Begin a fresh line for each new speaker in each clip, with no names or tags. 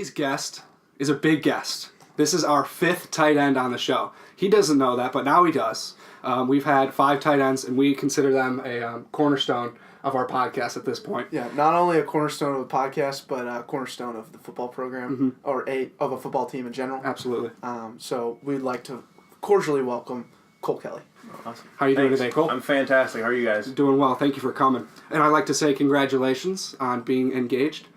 Today's guest is a big guest. This is our 5th tight end on the show. He doesn't know that, but now he does. We've had 5 tight ends, and we consider them a cornerstone of our podcast at this point.
Yeah, not only a cornerstone of the podcast, but a cornerstone of the football program, or of a football team in general.
Absolutely.
So we'd like to cordially welcome Cole Kelly.
Awesome. How are you doing today, Cole?
I'm fantastic. How are you guys?
Doing well. Thank you for coming. And I'd like to say congratulations on being engaged.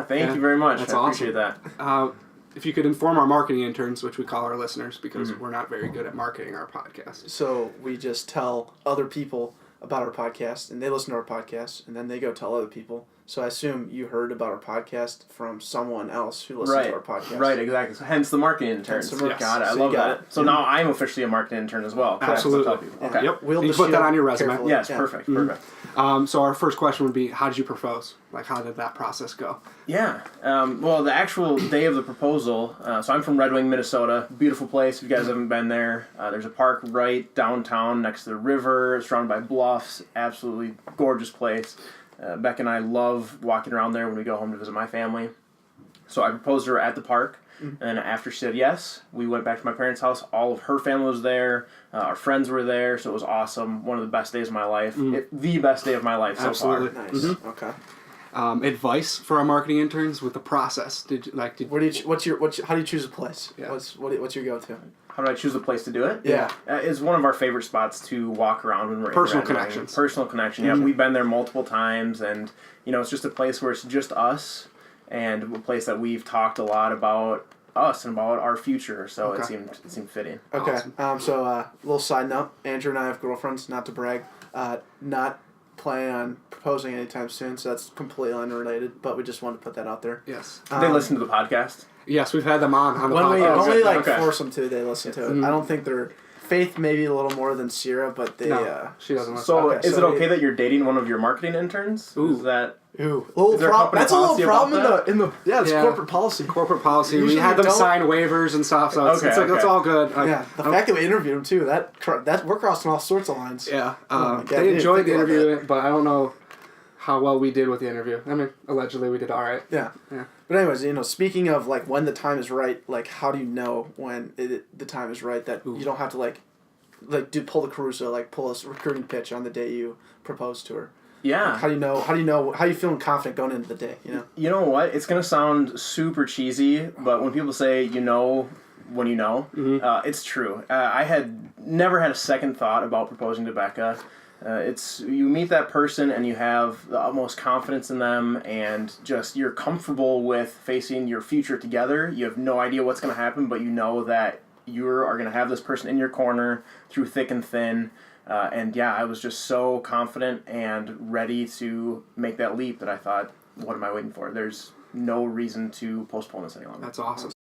Thank you very much.
That's
I
awesome.
appreciate that.
If you could inform our marketing interns, which we call our listeners, because we're not very good at marketing our podcast.
So we just tell other people about our podcast, and they listen to our podcast, and then they go tell other people. So I assume you heard about our podcast from someone else who listens to our podcast.
Right, exactly. So hence the marketing interns.
Yes.
Got it. I
So
love
you got
that.
it.
So now I'm officially a marketing intern as well. Correct?
Absolutely.
So tell people.
Yeah.
Okay.
Yep.
Wield
You
the
put that
shield
on your resume.
carefully.
Yes,
Yeah.
perfect.
So our first question would be, how did you propose? Like, how did that process go?
Yeah. Well, the actual day of the proposal, so I'm from Red Wing, Minnesota. Beautiful place. If you guys haven't been there, there's a park right downtown next to the river, surrounded by bluffs. Absolutely gorgeous place. Beck and I love walking around there when we go home to visit my family. So I proposed to her at the park. And after she said yes, we went back to my parents' house. All of her family was there. Our friends were there, so it was awesome. One of the best days of my life. The best day of my life so
Absolutely.
far.
Nice. Okay.
Advice for our marketing interns with the process. How do
How do you choose a place?
Yeah.
What's your go-to?
How do I choose a place to do it?
Yeah.
It's one of our favorite spots to walk around when we're
Personal
in Red Wing.
connections.
Personal connection, yeah. We've been there multiple times, and, it's just a place where it's just us, and a place that we've talked a lot about us and about our future, so
Okay.
it seemed fitting.
Okay.
Awesome.
So little side note: Andrew and I have girlfriends. Not to brag. Not planning on proposing anytime soon, so that's completely unrelated. But we just wanted to put that out there.
Yes.
Did they listen to the podcast?
Yes, we've had them on the
When we
podcast.
force them to, they listen to it. I don't think they're Faith maybe a little more than Sierra, but they.
No, she doesn't listen.
So
Okay,
is
so
it okay that you're dating one of your marketing interns?
Ooh.
Is that...
Ooh,
Is there a company
that's a little
policy
problem
about
in the it's
Yeah.
corporate policy.
Corporate policy.
Usually
We had them
don't-
sign waivers and stuff, so it's
Okay,
like, that's
okay.
all good. Like,
Yeah, the fact that we interviewed them too, that we're crossing all sorts of lines.
Yeah.
Oh my God,
They
I
enjoyed the
didn't think
interview,
about
but I don't know how well we did with the interview. I mean, allegedly we did all right.
Yeah.
Yeah.
But anyways, speaking of like when the time is right, like how do you know when the time is right that you don't have to pull the Caruso, pull a recruiting pitch on the day you propose to her?
Yeah.
Like, how do you know? How are you feeling confident going into the day?
You know what? It's going to sound super cheesy, but when people say, when you know, it's true. I had never had a second thought about proposing to Becca. You meet that person and you have the utmost confidence in them, and just you're comfortable with facing your future together. You have no idea what's going to happen, but you know that you are going to have this person in your corner through thick and thin. I was just so confident and ready to make that leap that I thought, what am I waiting for? There's no reason to postpone this any longer.
That's awesome.